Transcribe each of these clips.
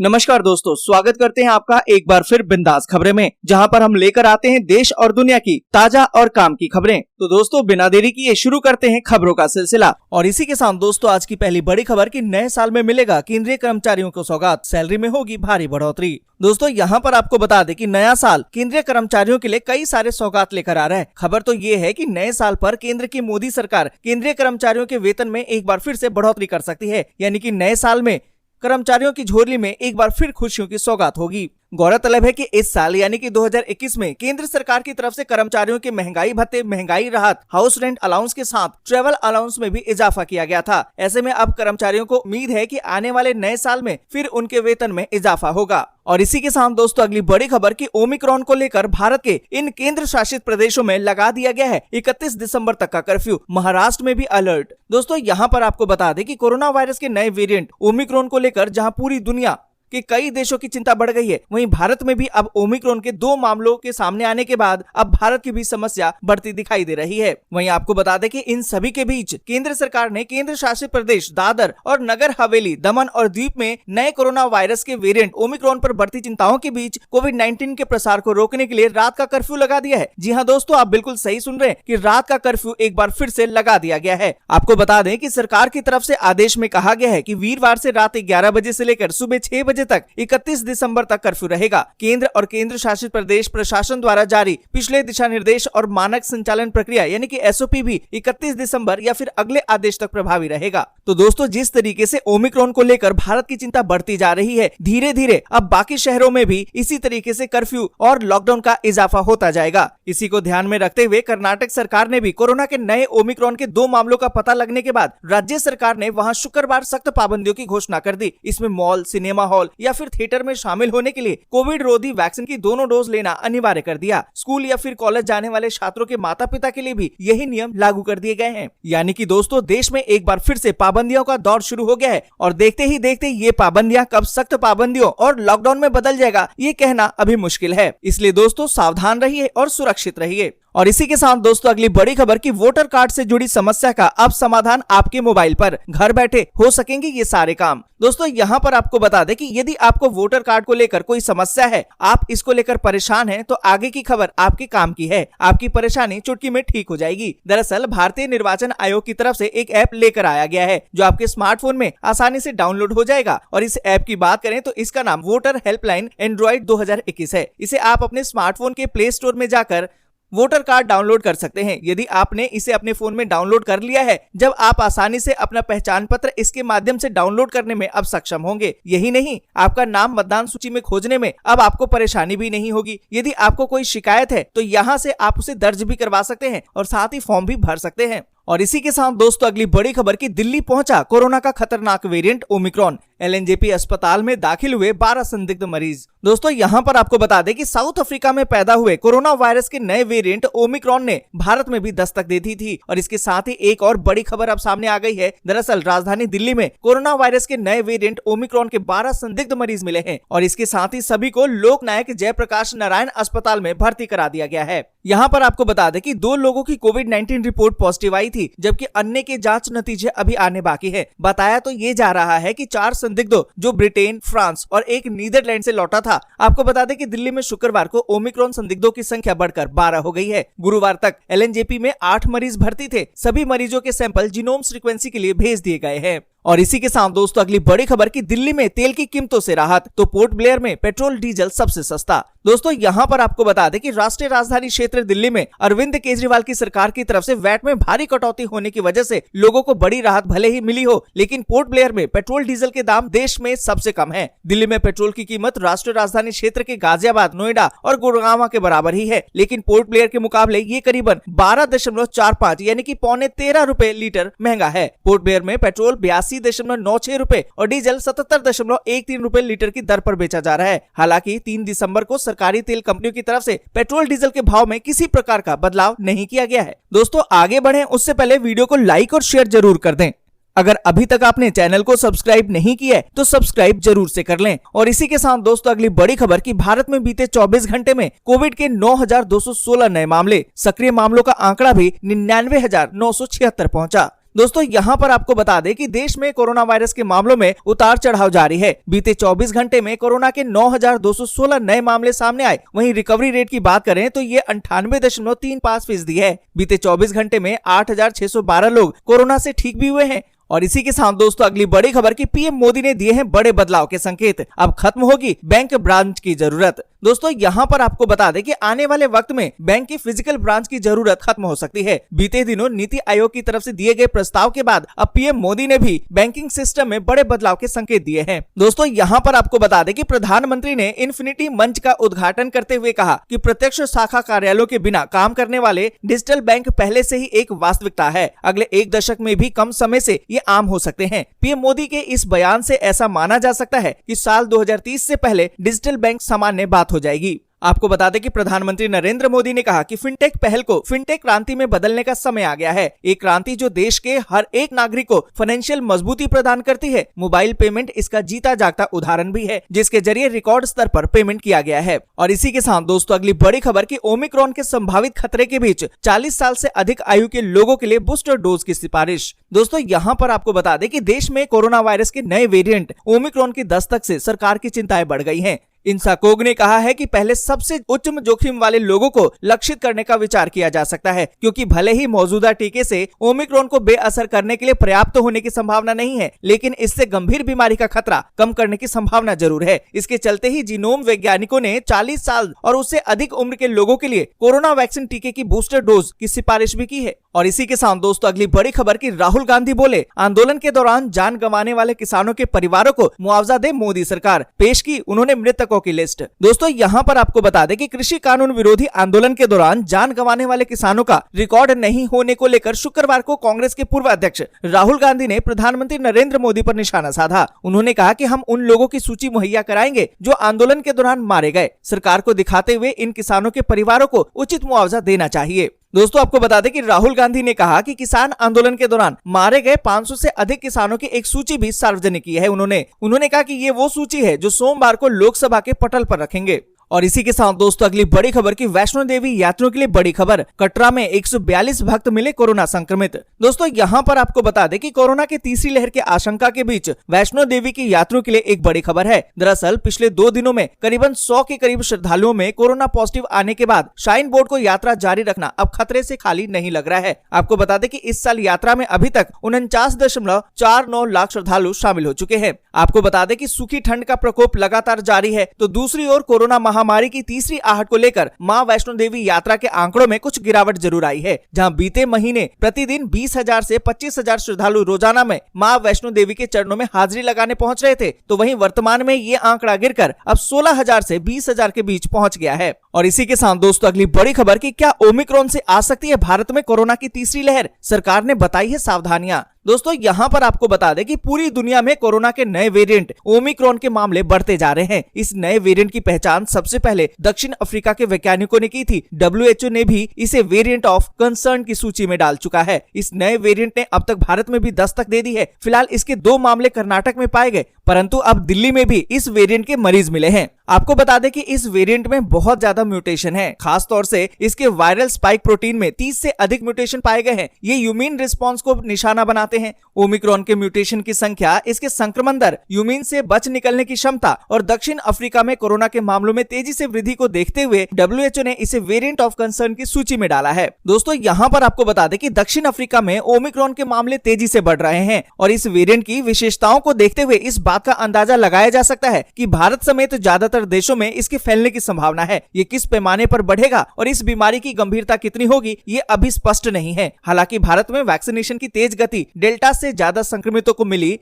नमस्कार दोस्तों, स्वागत करते हैं आपका एक बार फिर बिंदास खबरें में, जहां पर हम लेकर आते हैं देश और दुनिया की ताजा और काम की खबरें। तो दोस्तों बिना देरी किए शुरू करते हैं खबरों का सिलसिला। और इसी के साथ दोस्तों आज की पहली बड़ी खबर कि नए साल में मिलेगा केंद्रीय कर्मचारियों को सौगात, सैलरी में होगी भारी बढ़ोतरी। दोस्तों यहाँ पर आपको बता दें कि नया साल केंद्रीय कर्मचारियों के लिए कई सारे सौगात लेकर आ रहा है। खबर तो ये है कि नए साल पर केंद्र की मोदी सरकार केंद्रीय कर्मचारियों के वेतन में एक बार फिर से बढ़ोतरी कर सकती है, यानी कि नए साल में कर्मचारियों की झोली में एक बार फिर खुशियों की सौगात होगी। गौरतलब है कि इस साल यानी कि 2021 में केंद्र सरकार की तरफ से कर्मचारियों के महंगाई भत्ते, महंगाई राहत, हाउस रेंट अलाउंस के साथ ट्रेवल अलाउंस में भी इजाफा किया गया था। ऐसे में अब कर्मचारियों को उम्मीद है कि आने वाले नए साल में फिर उनके वेतन में इजाफा होगा। और इसी के साथ दोस्तों अगली बड़ी खबर कि ओमिक्रॉन को लेकर भारत के इन केंद्र शासित प्रदेशों में लगा दिया गया है 31 दिसंबर तक का कर्फ्यू। महाराष्ट्र में भी अलर्ट। दोस्तों यहाँ पर आपको बता दें कि कोरोना वायरस के नए वेरिएंट ओमिक्रॉन को लेकर जहां पूरी दुनिया कि कई देशों की चिंता बढ़ गई है, वहीं भारत में भी अब ओमिक्रॉन के 2 मामलों के सामने आने के बाद अब भारत की भी समस्या बढ़ती दिखाई दे रही है। वहीं आपको बता दें कि इन सभी के बीच केंद्र सरकार ने केंद्र शासित प्रदेश दादर और नगर हवेली, दमन और द्वीप में नए कोरोना वायरस के वेरिएंट ओमिक्रॉन पर बढ़ती चिंताओं के बीच कोविड-19 के प्रसार को रोकने के लिए रात का कर्फ्यू लगा दिया है। जी हाँ दोस्तों, आप बिल्कुल सही सुन रहे हैं कि रात का कर्फ्यू एक बार फिर से लगा दिया गया है। आपको बता दें कि सरकार की तरफ से आदेश में कहा गया है कि वीरवार से रात 11 बजे से लेकर सुबह 6 बजे तक 31 दिसंबर तक कर्फ्यू रहेगा। केंद्र और केंद्र शासित प्रदेश प्रशासन द्वारा जारी पिछले दिशा निर्देश और मानक संचालन प्रक्रिया यानी कि एसओपी भी 31 दिसंबर या फिर अगले आदेश तक प्रभावी रहेगा। तो दोस्तों जिस तरीके से ओमिक्रॉन को लेकर भारत की चिंता बढ़ती जा रही है, धीरे धीरे अब बाकी शहरों में भी इसी तरीके से कर्फ्यू और लॉकडाउन का इजाफा होता जाएगा। इसी को ध्यान में रखते हुए कर्नाटक सरकार ने भी कोरोना के नए ओमिक्रॉन के 2 मामलों का पता लगने के बाद राज्य सरकार ने वहां शुक्रवार सख्त पाबंदियों की घोषणा कर दी। इसमें मॉल, सिनेमा हॉल या फिर थिएटर में शामिल होने के लिए कोविड रोधी वैक्सीन की दोनों डोज लेना अनिवार्य कर दिया। स्कूल या फिर कॉलेज जाने वाले छात्रों के माता पिता के लिए भी यही नियम लागू कर दिए गए हैं। यानी कि दोस्तों देश में एक बार फिर से पाबंदियों का दौर शुरू हो गया है और देखते ही देखते ये पाबंदियां कब सख्त पाबंदियों और लॉकडाउन में बदल जाएगा ये कहना अभी मुश्किल है। इसलिए दोस्तों सावधान रहिए और सुरक्षित रहिए। और इसी के साथ दोस्तों अगली बड़ी खबर कि वोटर कार्ड से जुड़ी समस्या का अब समाधान आपके मोबाइल पर घर बैठे हो सकेंगे ये सारे काम। दोस्तों यहाँ पर आपको बता दें कि यदि आपको वोटर कार्ड को लेकर कोई समस्या है, आप इसको लेकर परेशान हैं, तो आगे की खबर आपके काम की है। आपकी परेशानी चुटकी में ठीक हो जाएगी। दरअसल भारतीय निर्वाचन आयोग की तरफ से एक ऐप लेकर आया गया है जो आपके स्मार्टफोन में आसानी से डाउनलोड हो जाएगा। और इस ऐप की बात करें तो इसका नाम वोटर हेल्पलाइन एंड्रॉइड 2021 है। इसे आप अपने स्मार्टफोन के प्ले स्टोर में जाकर वोटर कार्ड डाउनलोड कर सकते हैं। यदि आपने इसे अपने फोन में डाउनलोड कर लिया है, जब आप आसानी से अपना पहचान पत्र इसके माध्यम से डाउनलोड करने में अब सक्षम होंगे। यही नहीं, आपका नाम मतदान सूची में खोजने में अब आपको परेशानी भी नहीं होगी। यदि आपको कोई शिकायत है तो यहाँ से आप उसे दर्ज भी करवा सकते हैं और साथ ही फॉर्म भी भर सकते हैं। और इसी के साथ दोस्तों अगली बड़ी खबर की दिल्ली पहुंचा कोरोना का खतरनाक वेरिएंट ओमिक्रॉन। एलएनजेपी अस्पताल में दाखिल हुए 12 संदिग्ध मरीज। दोस्तों यहाँ पर आपको बता दें कि साउथ अफ्रीका में पैदा हुए कोरोना वायरस के नए वेरिएंट ओमिक्रॉन ने भारत में भी दस्तक दे दी थी। और इसके साथ ही एक और बड़ी खबर अब सामने आ गई है। दरअसल राजधानी दिल्ली में कोरोना वायरस के नए वेरिएंट ओमिक्रॉन के 12 संदिग्ध मरीज मिले हैं। और इसके साथ ही सभी को लोकनायक जयप्रकाश नारायण अस्पताल में भर्ती करा दिया गया है। यहाँ पर आपको बता दें कि 2 लोगों की कोविड-19 रिपोर्ट पॉजिटिव आई थी, जबकि अन्य के जांच नतीजे अभी आने बाकी है। बताया तो ये जा रहा है कि 4 संदिग्धों जो ब्रिटेन, फ्रांस और एक नीदरलैंड से लौटा था। आपको बता दें कि दिल्ली में शुक्रवार को ओमिक्रॉन संदिग्धों की संख्या बढ़कर 12 हो गई है। गुरुवार तक एलएनजेपी में 8 मरीज भर्ती थे। सभी मरीजों के सैंपल जीनोम सीक्वेंसिंग के लिए भेज दिए गए हैं। और इसी के साथ दोस्तों अगली बड़ी खबर कि दिल्ली में तेल की कीमतों से राहत, तो पोर्ट ब्लेयर में पेट्रोल डीजल सबसे सस्ता। दोस्तों यहाँ पर आपको बता दें कि राष्ट्रीय राजधानी क्षेत्र दिल्ली में अरविंद केजरीवाल की सरकार की तरफ से वैट में भारी कटौती होने की वजह से लोगों को बड़ी राहत भले ही मिली हो, लेकिन पोर्ट ब्लेयर में पेट्रोल डीजल के दाम देश में सबसे कम है। दिल्ली में पेट्रोल की कीमत राष्ट्रीय राजधानी क्षेत्र के गाजियाबाद, नोएडा और गुड़गांव के बराबर ही है, लेकिन पोर्ट ब्लेयर के मुकाबले ये करीबन 12.45 यानी कि पौने 13 रुपए लीटर महंगा है। पोर्ट ब्लेयर में पेट्रोल 82.96 रुपए और डीजल 77.13 रुपए लीटर की दर पर बेचा जा रहा है। हालांकि 3 दिसंबर को सरकारी तेल कंपनियों की तरफ से पेट्रोल डीजल के भाव में किसी प्रकार का बदलाव नहीं किया गया है। दोस्तों आगे बढ़ें उससे पहले वीडियो को लाइक और शेयर जरूर कर दें। अगर अभी तक आपने चैनल को सब्सक्राइब नहीं किया है तो सब्सक्राइब जरूर से कर लें। और इसी के साथ दोस्तों अगली बड़ी खबर कि भारत में बीते 24 घंटे में कोविड के 9,216 नए मामले, सक्रिय मामलों का आंकड़ा भी 99,976 पहुंचा। दोस्तों यहाँ पर आपको बता दें कि देश में कोरोना वायरस के मामलों में उतार चढ़ाव जारी है। बीते 24 घंटे में कोरोना के 9,216 नए मामले सामने आए। वहीं रिकवरी रेट की बात करें तो ये 98.35% है। बीते 24 घंटे में 8,612 लोग कोरोना से ठीक भी हुए हैं। और इसी के साथ दोस्तों अगली बड़ी खबर की पीएम मोदी ने दिए हैं बड़े बदलाव के संकेत। अब खत्म होगी बैंक ब्रांच की जरूरत। दोस्तों यहाँ पर आपको बता दें कि आने वाले वक्त में बैंक की फिजिकल ब्रांच की जरूरत खत्म हो सकती है। बीते दिनों नीति आयोग की तरफ से दिए गए प्रस्ताव के बाद अब पीएम मोदी ने भी बैंकिंग सिस्टम में बड़े बदलाव के संकेत दिए हैं। दोस्तों यहाँ पर आपको बता दें कि प्रधानमंत्री ने इन्फिनिटी मंच का उद्घाटन करते हुए कहा कि प्रत्यक्ष शाखा कार्यालयों के बिना काम करने वाले डिजिटल बैंक पहले से ही एक वास्तविकता है। अगले 1 दशक में भी कम समय से ये आम हो सकते हैं। पीएम मोदी के इस बयान से ऐसा माना जा सकता है कि साल 2030 से पहले डिजिटल बैंक सामान्य बात हो जाएगी। आपको बता दें कि प्रधानमंत्री नरेंद्र मोदी ने कहा कि फिनटेक पहल को फिनटेक क्रांति में बदलने का समय आ गया है। एक क्रांति जो देश के हर एक नागरिक को फाइनेंशियल मजबूती प्रदान करती है। मोबाइल पेमेंट इसका जीता जागता उदाहरण भी है, जिसके जरिए रिकॉर्ड स्तर पर पेमेंट किया गया है। और इसी के साथ दोस्तों अगली बड़ी खबर की ओमिक्रॉन के संभावित खतरे के बीच 40 साल से अधिक आयु के लोगों के लिए बूस्टर डोज की सिफारिश। दोस्तों यहाँ पर आपको बता दें कि देश में कोरोना वायरस के नए वेरिएंट ओमिक्रॉन की दस्तक से सरकार की चिंताएं बढ़ गई हैं। इंसाकोग ने कहा है कि पहले सबसे उच्च जोखिम वाले लोगों को लक्षित करने का विचार किया जा सकता है, क्योंकि भले ही मौजूदा टीके से ओमिक्रॉन को बेअसर करने के लिए पर्याप्त होने की संभावना नहीं है, लेकिन इससे गंभीर बीमारी का खतरा कम करने की संभावना जरूर है। इसके चलते ही जीनोम वैज्ञानिकों ने 40 साल और उससे अधिक उम्र के लोगों के लिए कोरोना वैक्सीन टीके की बूस्टर डोज की सिफारिश भी की है। और इसी के साथ दोस्तों अगली बड़ी खबर की राहुल गांधी बोले, आंदोलन के दौरान जान गंवाने वाले किसानों के परिवारों को मुआवजा दे मोदी सरकार। पेश की उन्होंने मृतकों की लिस्ट। दोस्तों यहाँ पर आपको बता दें कि कृषि कानून विरोधी आंदोलन के दौरान जान गंवाने वाले किसानों का रिकॉर्ड नहीं होने को लेकर शुक्रवार को कांग्रेस के पूर्व अध्यक्ष राहुल गांधी ने प्रधानमंत्री नरेंद्र मोदी पर निशाना साधा। उन्होंने कहा कि हम उन लोगों की सूची मुहैया कराएंगे जो आंदोलन के दौरान मारे गए। सरकार को दिखाते हुए इन किसानों के परिवारों को उचित मुआवजा देना चाहिए। दोस्तों आपको बता दें कि राहुल गांधी ने कहा कि किसान आंदोलन के दौरान मारे गए 500 से अधिक किसानों की एक सूची भी सार्वजनिक की है। उन्होंने कहा कि ये वो सूची है जो सोमवार को लोकसभा के पटल पर रखेंगे। और इसी के साथ दोस्तों अगली बड़ी खबर की वैष्णो देवी यात्रियों के लिए बड़ी खबर। कटरा में 142 भक्त मिले कोरोना संक्रमित। दोस्तों यहाँ पर आपको बता दें कि कोरोना की तीसरी लहर की आशंका के बीच वैष्णो देवी की यात्रियों के लिए एक बड़ी खबर है। दरअसल पिछले 2 दिनों में करीबन 100 के करीब श्रद्धालुओं में कोरोना पॉजिटिव आने के बाद श्राइन बोर्ड को यात्रा जारी रखना अब खतरे से खाली नहीं लग रहा है। आपको बता दें कि इस साल यात्रा में अभी तक 49.49 लाख श्रद्धालु शामिल हो चुके हैं। आपको बता दें कि सूखी ठंड का प्रकोप लगातार जारी है, तो दूसरी ओर कोरोना महामारी की तीसरी आहट को लेकर मां वैष्णो देवी यात्रा के आंकड़ों में कुछ गिरावट जरूर आई है। जहां बीते महीने प्रतिदिन 20,000 से 25,000 श्रद्धालु रोजाना में मां वैष्णो देवी के चरणों में हाजिरी लगाने पहुंच रहे थे, तो वहीं वर्तमान में ये आंकड़ा गिरकर अब 16,000 से 20,000 के बीच पहुंच गया है। और इसी के साथ दोस्तों अगली बड़ी खबर की क्या ओमिक्रॉन से आ सकती है भारत में कोरोना की तीसरी लहर। सरकार ने बताई है सावधानियां। दोस्तों यहाँ पर आपको बता दें कि पूरी दुनिया में कोरोना के नए वेरिएंट ओमिक्रॉन के मामले बढ़ते जा रहे हैं। इस नए वेरिएंट की पहचान सबसे पहले दक्षिण अफ्रीका के वैज्ञानिकों ने की थी। WHO ने भी इसे वेरिएंट ऑफ कंसर्न की सूची में डाल चुका है। इस नए वेरिएंट ने अब तक भारत में भी दस्तक दे दी है। फिलहाल इसके 2 मामले कर्नाटक में पाए गए, परंतु अब दिल्ली में भी इस वेरिएंट के मरीज मिले हैं। आपको बता दें कि इस वेरिएंट में बहुत ज्यादा म्यूटेशन है। खास तौर से इसके वायरल स्पाइक प्रोटीन में 30 से अधिक म्यूटेशन पाए गए हैं। ये ह्यूमन रिस्पांस को निशाना बनाते हैं। ओमिक्रॉन के म्यूटेशन की संख्या, इसके संक्रमण दर, ह्यूमन से बच निकलने की क्षमता और दक्षिण अफ्रीका में कोरोना के मामलों में तेजी से वृद्धि को देखते हुए WHO ने इसे वेरिएंट ऑफ कंसर्न की सूची में डाला है। दोस्तों यहाँ पर आपको बता दें कि दक्षिण अफ्रीका में ओमिक्रॉन के मामले तेजी से बढ़ रहे हैं और इस वेरिएंट की विशेषताओं को देखते हुए इस बात का अंदाजा लगाया जा सकता है कि भारत समेत ज्यादातर देशों में इसके फैलने की संभावना है। ये किस पैमाने पर बढ़ेगा और इस बीमारी की गंभीरता कितनी होगी, ये अभी स्पष्ट नहीं है। हालांकि भारत में वैक्सीनेशन की तेज गति, डेल्टा से ज्यादा संक्रमितों को मिली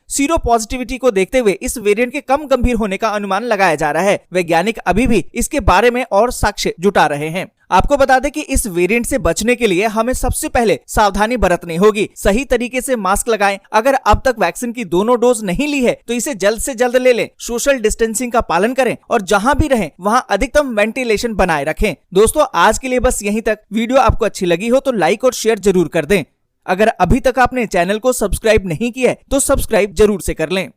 सीरो पॉजिटिविटी को देखते हुए इस वेरिएंट के कम गंभीर होने का अनुमान लगाया जा रहा है। वैज्ञानिक अभी भी इसके बारे में और साक्ष्य जुटा रहे हैं। आपको बता दें कि इस वेरिएंट से बचने के लिए हमें सबसे पहले सावधानी बरतनी होगी। सही तरीके से मास्क लगाएं। अगर अब तक वैक्सीन की दोनों डोज नहीं ली है तो इसे जल्द से जल्द ले लें। सोशल डिस्टेंसिंग का पालन करें और जहां भी रहें वहां अधिकतम वेंटिलेशन बनाए रखें। दोस्तों आज के लिए बस यहीं तक। वीडियो आपको अच्छी लगी हो तो लाइक और शेयर जरूर कर दें। अगर अभी तक आपने चैनल को सब्सक्राइब नहीं किया है तो सब्सक्राइब जरूर से कर लें।